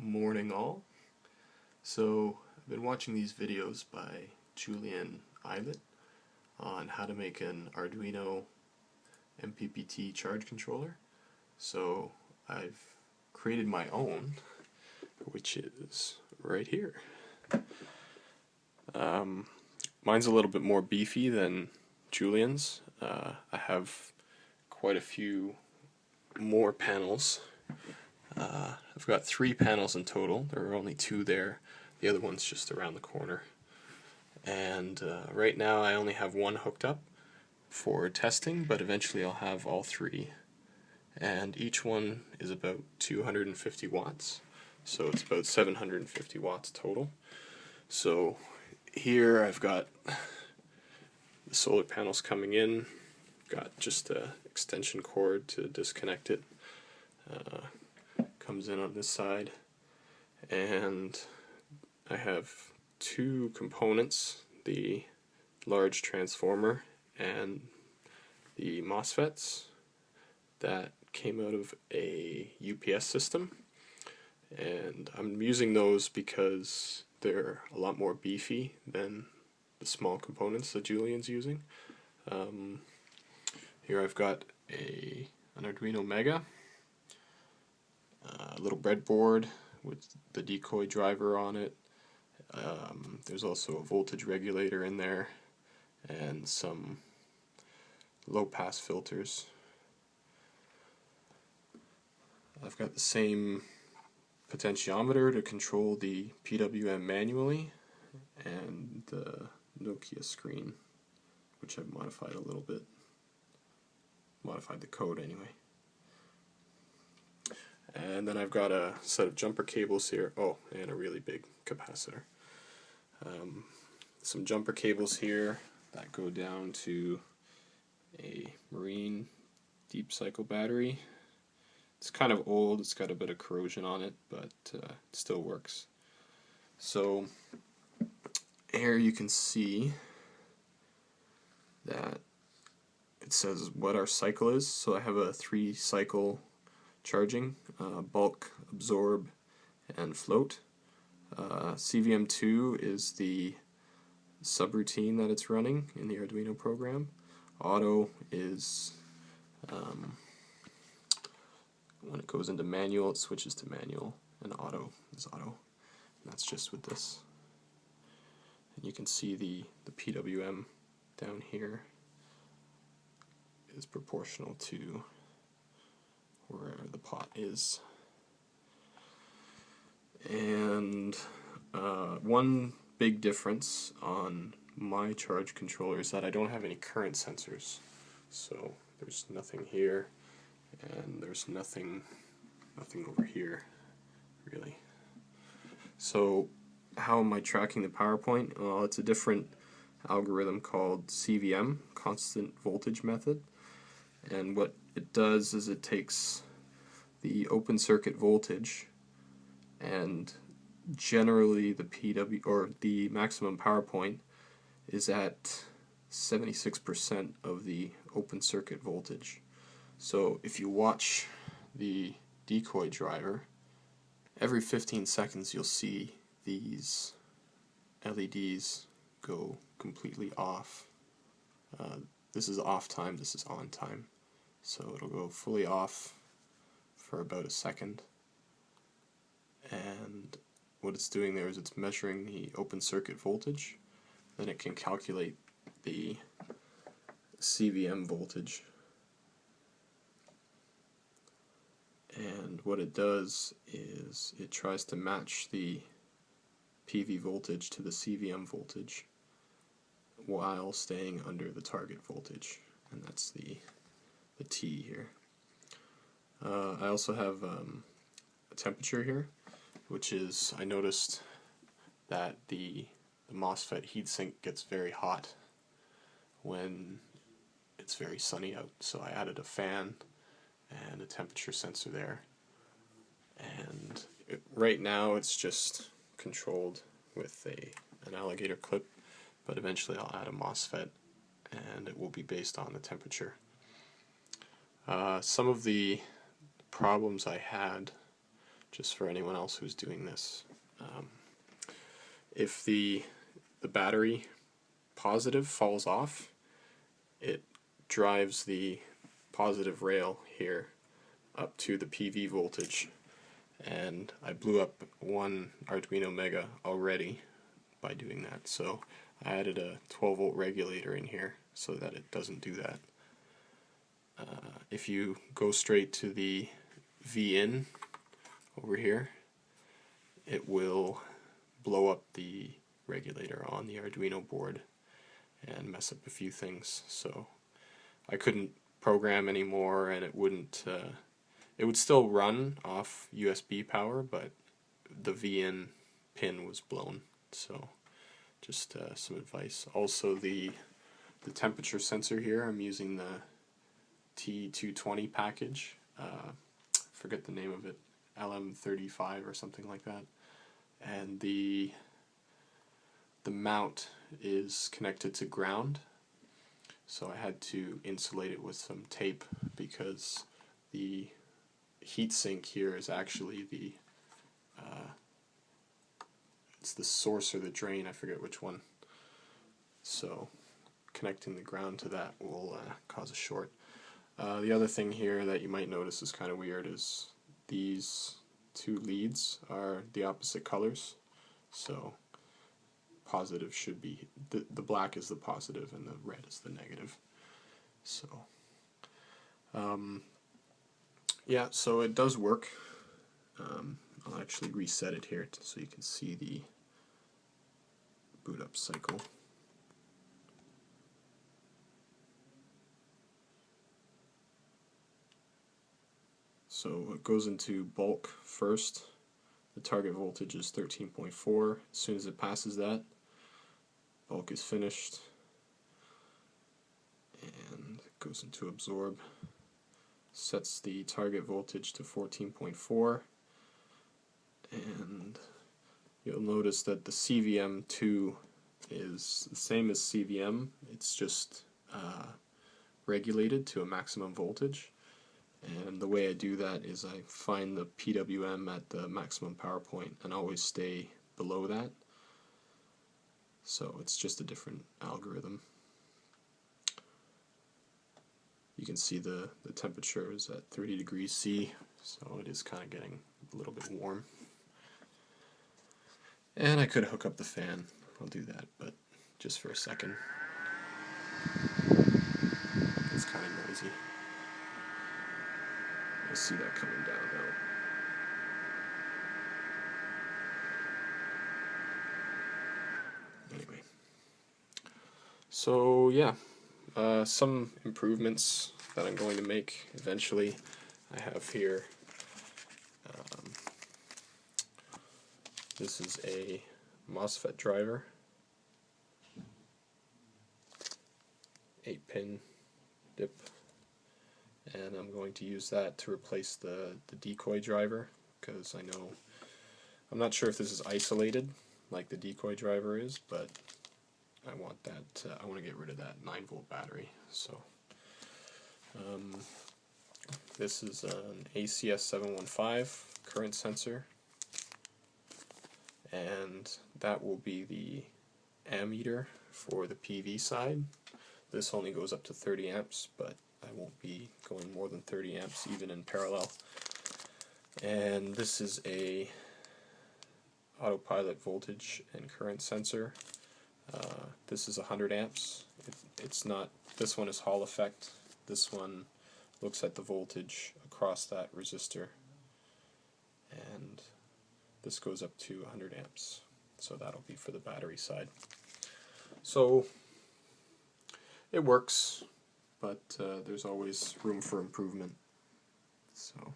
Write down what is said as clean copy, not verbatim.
Morning all. So I've been watching these videos by Julian Eilert on how to make an Arduino MPPT charge controller. So I've created my own, which is right here. Mine's a little bit more beefy than Julian's. I have quite a few more panels. I've got 3 panels in total. There are only 2 there. The other one's just around the corner. And right now I only have 1 hooked up for testing, but eventually I'll have all 3. And each one is about 250 watts. So it's about 750 watts total. So here I've got the solar panels coming in. Got just an extension cord to disconnect it. Comes in on this side, and I have 2 components, the large transformer and the MOSFETs that came out of a UPS system, and I'm using those because they're a lot more beefy than the small components that Julian's using. Here I've got an Arduino Mega, a little breadboard with the decoy driver on it. There's also a voltage regulator in there and some low pass filters. I've got the same potentiometer to control the PWM manually, and the Nokia screen, which I've modified a little bit. Modified the code anyway. And then I've got a set of jumper cables here. Oh, and a really big capacitor. Some jumper cables here that go down to a marine deep cycle battery. It's kind of old, it's got a bit of corrosion on it, but it still works. So here you can see that it says what our cycle is. So I have a 3 cycle charging, bulk, absorb, and float. CVM2 is the subroutine that it's running in the Arduino program. Auto is when it goes into manual, it switches to manual, and auto is auto. And that's just with this. And you can see the PWM down here is proportional to where the pot is. And one big difference on my charge controller is that I don't have any current sensors. So there's nothing here, and there's nothing over here, really. So how am I tracking the power point? Well, it's a different algorithm called CVM, constant voltage method. And what it does is it takes the open circuit voltage, and generally the PW or the maximum power point is at 76% of the open circuit voltage. So if you watch the decoy driver, every 15 seconds you'll see these LEDs go completely off. This is off time, this is on time. So it'll go fully off for about a second. And what it's doing there is it's measuring the open circuit voltage. Then it can calculate the CVM voltage. And what it does is it tries to match the PV voltage to the CVM voltage while staying under the target voltage, and that's the T here. I also have a temperature here, which is, I noticed that the MOSFET heatsink gets very hot when it's very sunny out, so I added a fan and a temperature sensor there. And right now it's just controlled with an alligator clip, but eventually I'll add a MOSFET and it will be based on the temperature. Some of the problems I had just for anyone else who's doing this. If the battery positive falls off, it drives the positive rail here up to the PV voltage, and I blew up one Arduino Mega already by doing that, so I added a 12 volt regulator in here so that it doesn't do that. If you go straight to the V-in over here, it will blow up the regulator on the Arduino board and mess up a few things. So I couldn't program anymore, and it wouldn't. It would still run off USB power, but the V-in pin was blown. So just some advice. Also, the temperature sensor here, I'm using the T220 package. Forget the name of it, LM35 or something like that. And the mount is connected to ground, so I had to insulate it with some tape because the heatsink here is actually the it's the source or the drain, I forget which one. So connecting the ground to that will cause a short. The other thing here that you might notice is kind of weird is these two leads are the opposite colors. So positive should be, the black is the positive and the red is the negative. So yeah, so it does work. I'll actually reset it here so you can see the boot up cycle. So it goes into bulk first. The target voltage is 13.4. As soon as it passes that, bulk is finished, and it goes into absorb. Sets the target voltage to 14.4, and you'll notice that the CVM2 is the same as CVM, it's just regulated to a maximum voltage. And the way I do that is I find the PWM at the maximum power point and always stay below that. So it's just a different algorithm. You can see the temperature is at 30 degrees C, so it is kind of getting a little bit warm. And I could hook up the fan. I'll do that, but just for a second. It's kind of noisy. You'll see that coming down now. Anyway. So yeah, some improvements that I'm going to make eventually. I have here, this is a MOSFET driver, 8-pin dip, and I'm going to use that to replace the decoy driver, because I'm not sure if this is isolated like the decoy driver is, but I want to get rid of that 9-volt battery. So this is an ACS715 current sensor, and that will be the ammeter for the PV side. This only goes up to 30 amps, but I won't be going more than 30 amps even in parallel. And this is a autopilot voltage and current sensor. This is 100 amps. It's not, this one is Hall effect. This one looks at the voltage across that resistor, and this goes up to 100 amps. So that'll be for the battery side. So it works, but there's always room for improvement. So